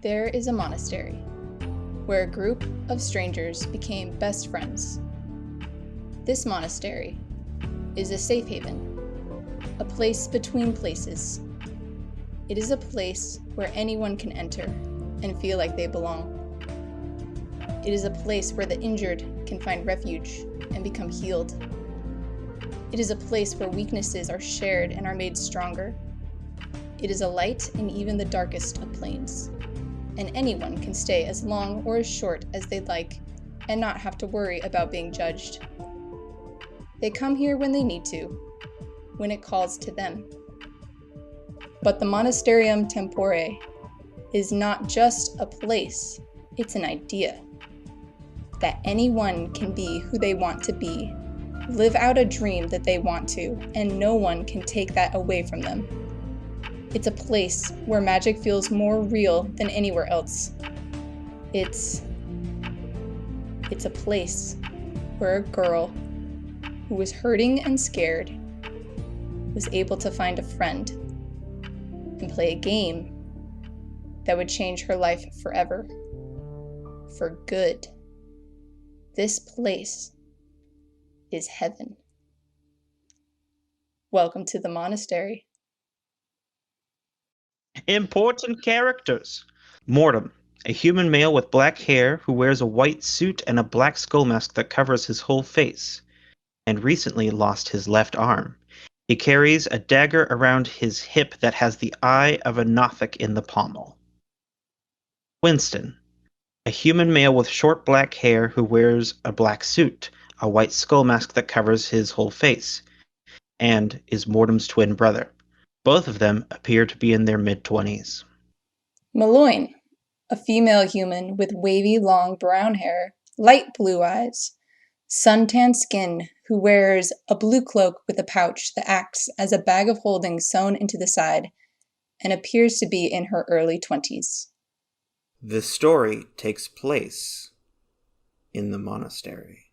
There is a monastery where a group of strangers became best friends. This monastery is a safe haven, a place between places. It is a place where anyone can enter and feel like they belong. It is a place where the injured can find refuge and become healed. It is a place where weaknesses are shared and are made stronger. It is a light in even the darkest of plains, and anyone can stay as long or as short as they'd like and not have to worry about being judged. They come here when they need to, when it calls to them. But the Monasterium Tempore is not just a place, it's an idea. That anyone can be who they want to be, live out a dream that they want to, and no one can take that away from them. It's a place where magic feels more real than anywhere else. It's a place where a girl who was hurting and scared was able to find a friend and play a game that would change her life forever. For good. This place is heaven. Welcome to the monastery. Important characters. Mortem, a human male with black hair who wears a white suit and a black skull mask that covers his whole face, and recently lost his left arm. He carries a dagger around his hip that has the eye of a Nothic in the pommel. Winston, a human male with short black hair who wears a black suit, a white skull mask that covers his whole face, and is Mortem's twin brother. Both of them appear to be in their mid-20s. Malloyne, a female human with wavy long brown hair, light blue eyes, suntan skin, who wears a blue cloak with a pouch that acts as a bag of holding sewn into the side, and appears to be in her early 20s. The story takes place in the monastery.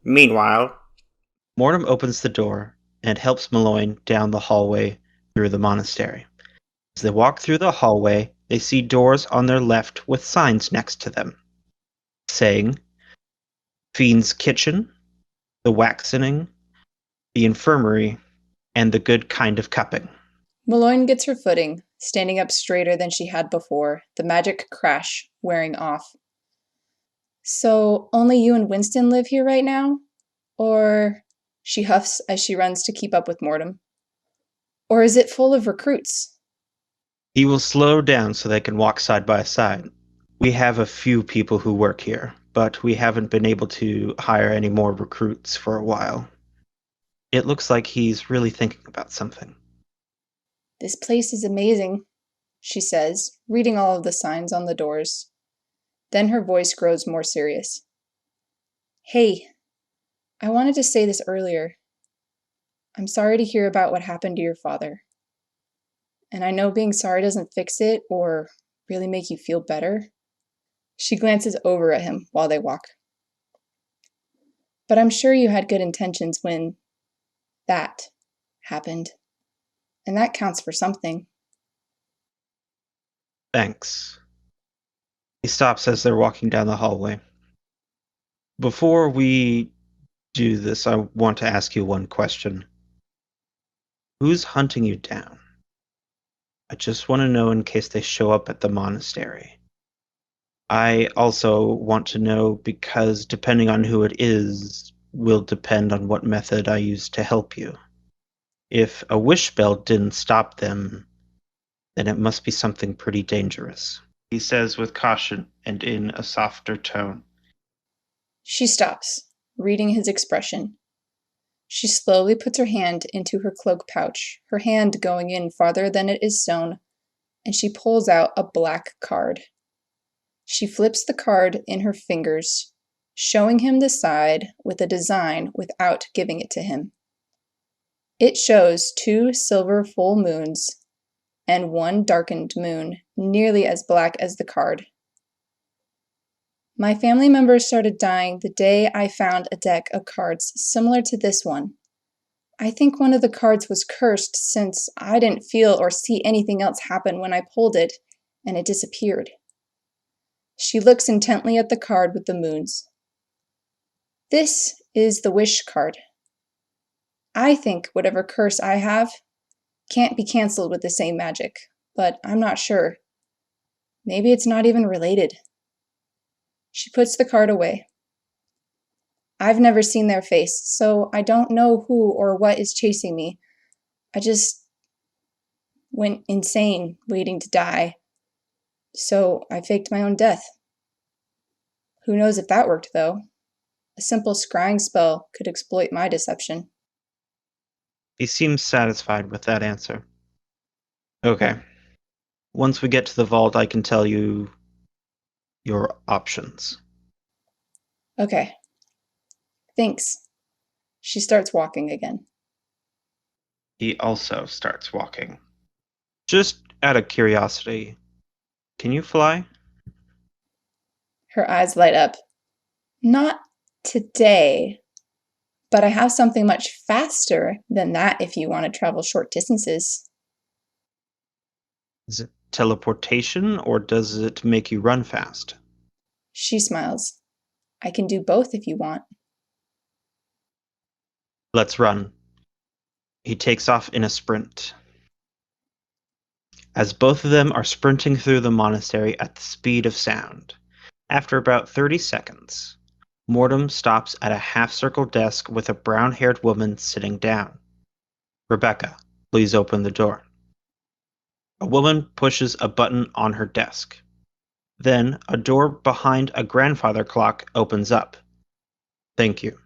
Meanwhile, Mortem opens the door and helps Malloyne down the hallway through the monastery. As they walk through the hallway, they see doors on their left with signs next to them, saying, Fiend's Kitchen, the Waxening, the Infirmary, and the Good Kind of Cupping. Malloyne gets her footing, standing up straighter than she had before, the magic crash wearing off. So, only you and Winston live here right now? Or... She huffs as she runs to keep up with Mortem. Or is it full of recruits? He will slow down so they can walk side by side. We have a few people who work here, but we haven't been able to hire any more recruits for a while. It looks like he's really thinking about something. This place is amazing, she says, reading all of the signs on the doors. Then her voice grows more serious. Hey, I wanted to say this earlier. I'm sorry to hear about what happened to your father. And I know being sorry doesn't fix it or really make you feel better. She glances over at him while they walk. But I'm sure you had good intentions when that happened. And that counts for something. Thanks. He stops as they're walking down the hallway. Before we do this, I want to ask you one question. Who's hunting you down? I just want to know in case they show up at the monastery. I also want to know because depending on who it is, will depend on what method I use to help you. If a wish spell didn't stop them, then it must be something pretty dangerous, he says with caution and in a softer tone. She stops, reading his expression. She slowly puts her hand into her cloak pouch, her hand going in farther than it is sewn, and she pulls out a black card. She flips the card in her fingers, showing him the side with a design without giving it to him. It shows 2 silver full moons and 1 darkened moon, nearly as black as the card. My family members started dying the day I found a deck of cards similar to this one. I think one of the cards was cursed since I didn't feel or see anything else happen when I pulled it, and it disappeared. She looks intently at the card with the moons. This is the wish card. I think whatever curse I have can't be cancelled with the same magic, but I'm not sure. Maybe it's not even related. She puts the card away. I've never seen their face, so I don't know who or what is chasing me. I just went insane, waiting to die. So I faked my own death. Who knows if that worked, though? A simple scrying spell could exploit my deception. He seems satisfied with that answer. Okay. Once we get to the vault, I can tell you your options. Okay. Thanks. She starts walking again. He also starts walking. Just out of curiosity, can you fly? Her eyes light up. Not today, but I have something much faster than that if you want to travel short distances. Is it teleportation, or does it make you run fast? She smiles. I can do both if you want. Let's run. He takes off in a sprint. As both of them are sprinting through the monastery at the speed of sound, after about 30 seconds, Mortem stops at a half-circle desk with a brown-haired woman sitting down. Rebecca, please open the door. A woman pushes a button on her desk. Then a door behind a grandfather clock opens up. Thank you.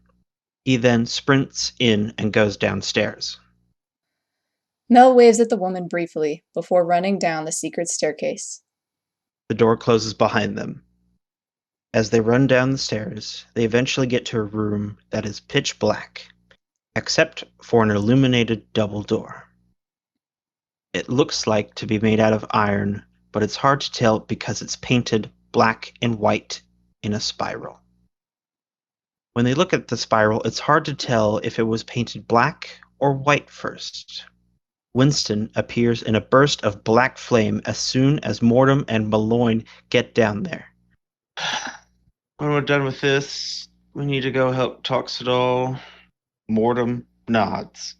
He then sprints in and goes downstairs. Mel waves at the woman briefly before running down the secret staircase. The door closes behind them. As they run down the stairs, they eventually get to a room that is pitch black, except for an illuminated double door. It looks like to be made out of iron, but it's hard to tell because it's painted black and white in a spiral. When they look at the spiral, it's hard to tell if it was painted black or white first. Winston appears in a burst of black flame as soon as Mortem and Malloy get down there. When we're done with this, we need to go help Toxidol. Mortem nods.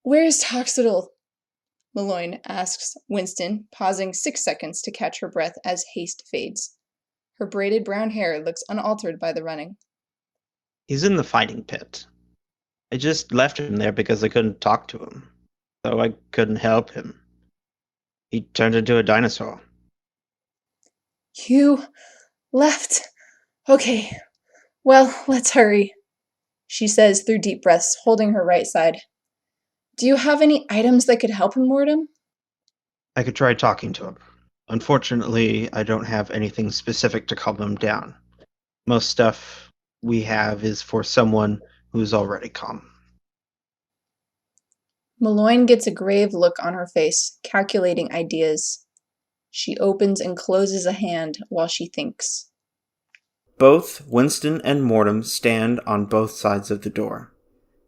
Where's Toxidol? Malloy asks Winston, pausing 6 seconds to catch her breath as haste fades. Her braided brown hair looks unaltered by the running. He's in the fighting pit. I just left him there because I couldn't talk to him, so I couldn't help him. He turned into a dinosaur. You left? Okay. Well, let's hurry, she says through deep breaths, holding her right side. Do you have any items that could help him, Mortem? I could try talking to him. Unfortunately, I don't have anything specific to calm him down. Most stuff we have is for someone who's already calm. Malloy gets a grave look on her face, calculating ideas. She opens and closes a hand while she thinks. Both Winston and Mortem stand on both sides of the door,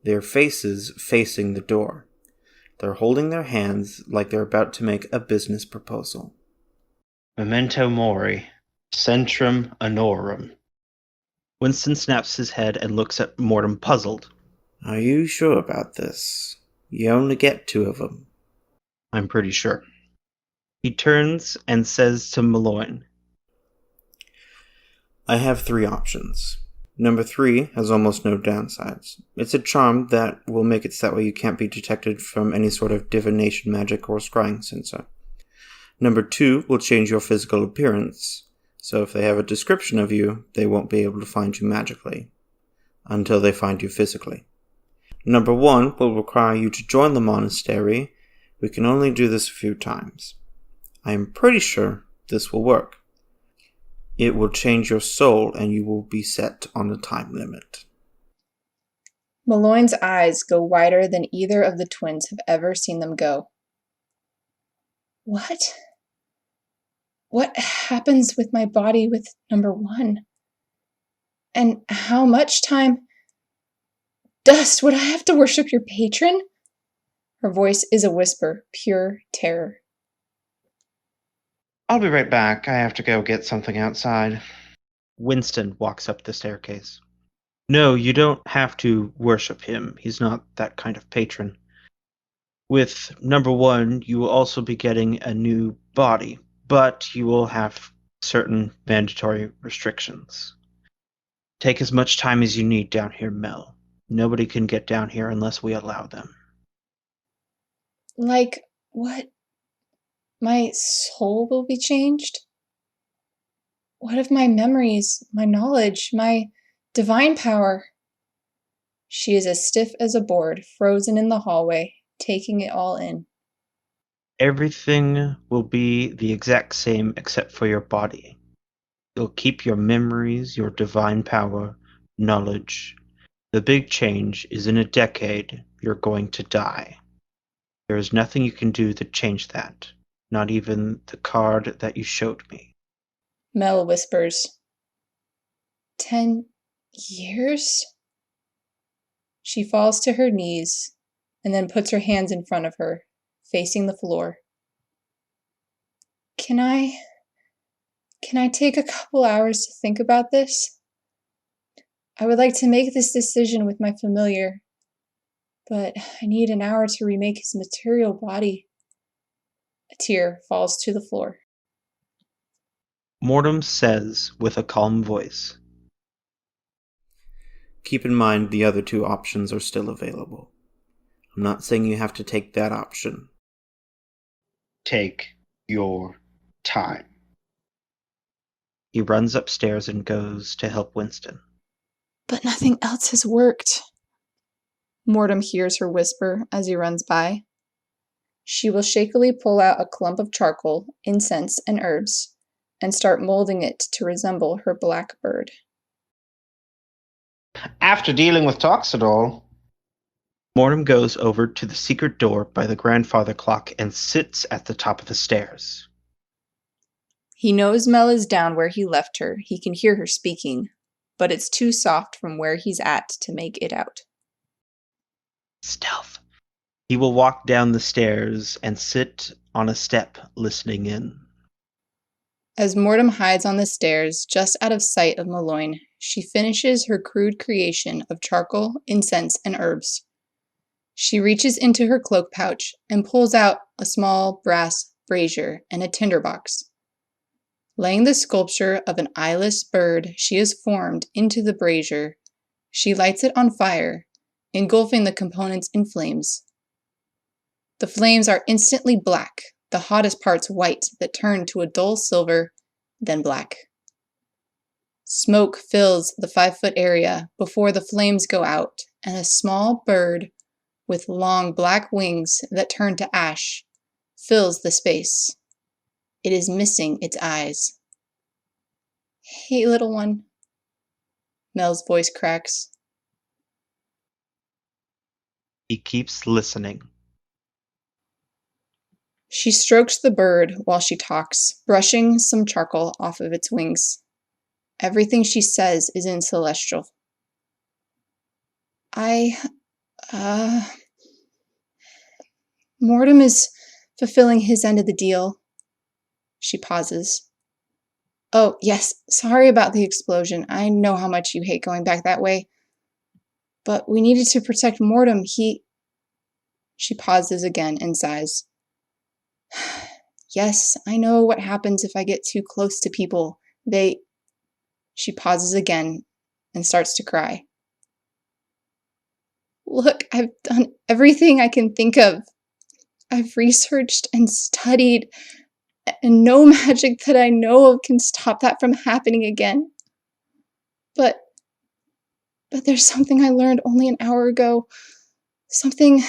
their faces facing the door. They're holding their hands like they're about to make a business proposal. Memento mori, Centrum Annorum. Winston snaps his head and looks at Mortem puzzled. Are you sure about this? You only get 2 of them. I'm pretty sure. He turns and says to Malloy, I have 3 options. Number 3 has almost no downsides. It's a charm that will make it so that way you can't be detected from any sort of divination magic or scrying sensor. Number 2 will change your physical appearance, so if they have a description of you, they won't be able to find you magically, until they find you physically. Number 1 will require you to join the monastery. We can only do this a few times. I am pretty sure this will work. It will change your soul and you will be set on a time limit. Malloy's eyes go wider than either of the twins have ever seen them go. What? What happens with my body with number 1? And how much time? Dust, would I have to worship your patron? Her voice is a whisper, pure terror. I'll be right back. I have to go get something outside. Winston walks up the staircase. No, you don't have to worship him. He's not that kind of patron. With number one, you will also be getting a new body, but you will have certain mandatory restrictions. Take as much time as you need down here, Mel. Nobody can get down here unless we allow them. Like, what? My soul will be changed? What of my memories, my knowledge, my divine power? She is as stiff as a board, frozen in the hallway, taking it all in. Everything will be the exact same except for your body. You'll keep your memories, your divine power, knowledge. The big change is in a decade, you're going to die. There is nothing you can do to change that, not even the card that you showed me. Mel whispers, 10 years? She falls to her knees and then puts her hands in front of her, facing the floor. Can I take a couple hours to think about this? I would like to make this decision with my familiar, but I need an hour to remake his material body. A tear falls to the floor. Mortem says with a calm voice, Keep in mind the other two options are still available. I'm not saying you have to take that option. Take your time. He runs upstairs and goes to help Winston. But nothing else has worked. Mortem hears her whisper as he runs by. She will shakily pull out a clump of charcoal, incense, and herbs, and start molding it to resemble her black bird. After dealing with Toxidol, Mortem goes over to the secret door by the grandfather clock and sits at the top of the stairs. He knows Mel is down where he left her. He can hear her speaking, but it's too soft from where he's at to make it out. Stealth. He will walk down the stairs and sit on a step, listening in. As Mortem hides on the stairs, just out of sight of Malloyne, she finishes her crude creation of charcoal, incense, and herbs. She reaches into her cloak pouch and pulls out a small brass brazier and a tinderbox. Laying the sculpture of an eyeless bird she has formed into the brazier, she lights it on fire, engulfing the components in flames. The flames are instantly black, the hottest parts white that turn to a dull silver, then black. Smoke fills the 5-foot area before the flames go out, and a small bird with long black wings that turn to ash fills the space. It is missing its eyes. Hey, little one. Mel's voice cracks. He keeps listening. She strokes the bird while she talks, brushing some charcoal off of its wings. Everything she says is in Celestial. Mortem is fulfilling his end of the deal. She pauses. Oh, yes, sorry about the explosion. I know how much you hate going back that way. But we needed to protect Mortem. She pauses again and sighs. Yes, I know what happens if I get too close to people. She pauses again and starts to cry. Look, I've done everything I can think of. I've researched and studied, and no magic that I know of can stop that from happening again. But there's something I learned only an hour ago. Something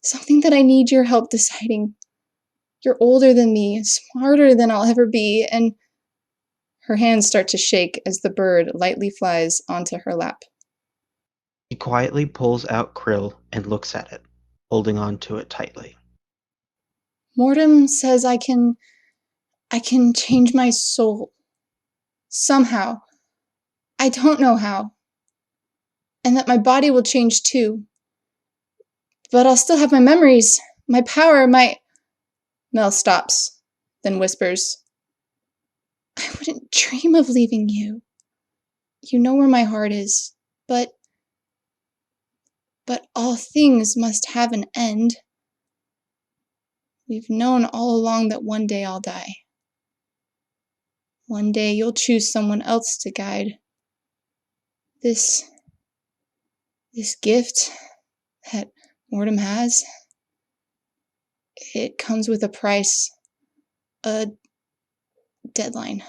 that I need your help deciding. You're older than me, smarter than I'll ever be, and her hands start to shake as the bird lightly flies onto her lap. He quietly pulls out Krill and looks at it, holding on to it tightly. Mortem says I can change my soul. Somehow. I don't know how. And that my body will change too. But I'll still have my memories, my power, Mel stops, then whispers, I wouldn't dream of leaving you. You know where my heart is, but all things must have an end. We've known all along that one day I'll die. One day you'll choose someone else to guide. This gift that Mortem has, it comes with a price, a deadline.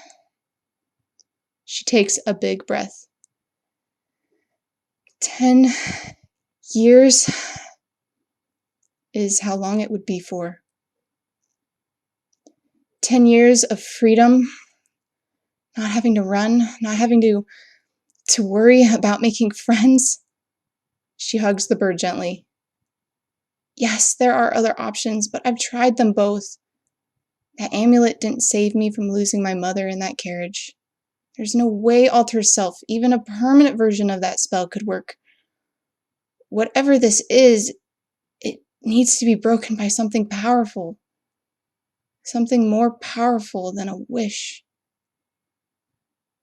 She takes a big breath. 10 years is how long it would be for. 10 years of freedom, not having to run, not having to worry about making friends. She hugs the bird gently. Yes, there are other options, but I've tried them both. That amulet didn't save me from losing my mother in that carriage. There's no way Alter Self, even a permanent version of that spell, could work. Whatever this is, it needs to be broken by something powerful. Something more powerful than a wish.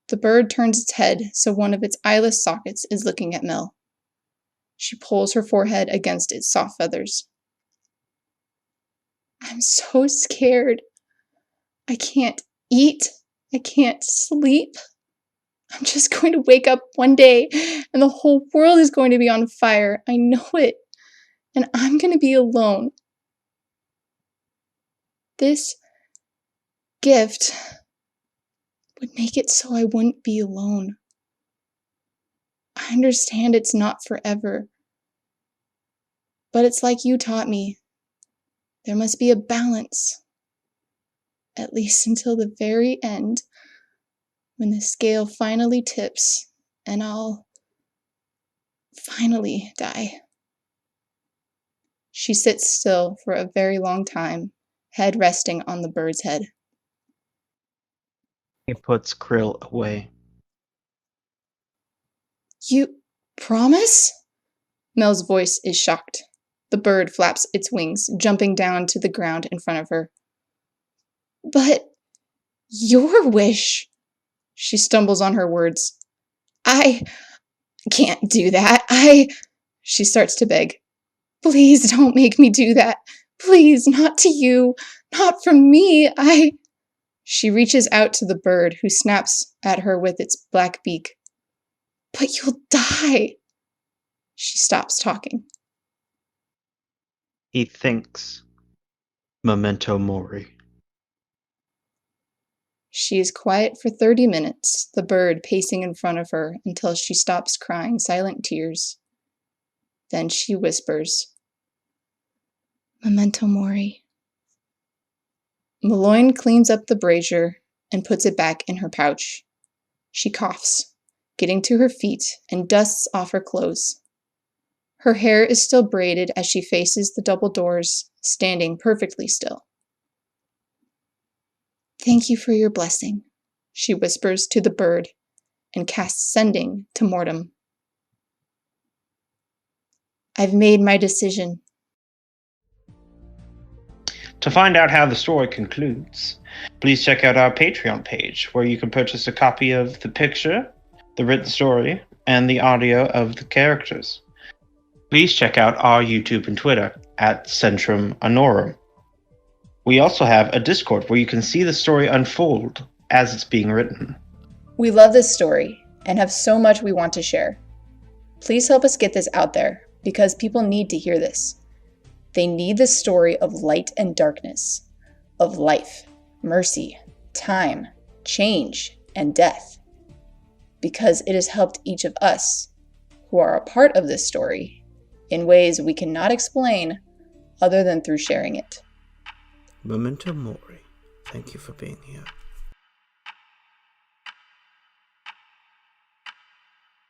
The bird turns its head so one of its eyeless sockets is looking at Mel. She pulls her forehead against its soft feathers. I'm so scared. I can't eat. I can't sleep. I'm just going to wake up one day and the whole world is going to be on fire. I know it. And I'm going to be alone. This gift would make it so I wouldn't be alone. I understand it's not forever. But it's like you taught me. There must be a balance. At least until the very end, when the scale finally tips and I'll finally die. She sits still for a very long time, head resting on the bird's head. He puts Krill away. You promise? Mel's voice is shocked. The bird flaps its wings, jumping down to the ground in front of her. But your wish. She stumbles on her words. I can't do that. She starts to beg. Please don't make me do that. Please, not to you. Not from me. She reaches out to the bird, who snaps at her with its black beak. But you'll die. She stops talking. He thinks. Memento mori. She is quiet for 30 minutes, the bird pacing in front of her until she stops crying silent tears. Then she whispers, Memento mori. Malloyne cleans up the brazier and puts it back in her pouch. She coughs, getting to her feet, and dusts off her clothes. Her hair is still braided as she faces the double doors, standing perfectly still. Thank you for your blessing, she whispers to the bird and casts sending to Mortem. I've made my decision. To find out how the story concludes, please check out our Patreon page, where you can purchase a copy of the picture, the written story, and the audio of the characters. Please check out our YouTube and Twitter at Centrum Annorum. We also have a Discord where you can see the story unfold as it's being written. We love this story and have so much we want to share. Please help us get this out there, because people need to hear this. They need the story of light and darkness, of life, mercy, time, change, and death, because it has helped each of us, who are a part of this story, in ways we cannot explain other than through sharing it. Memento mori. Thank you for being here.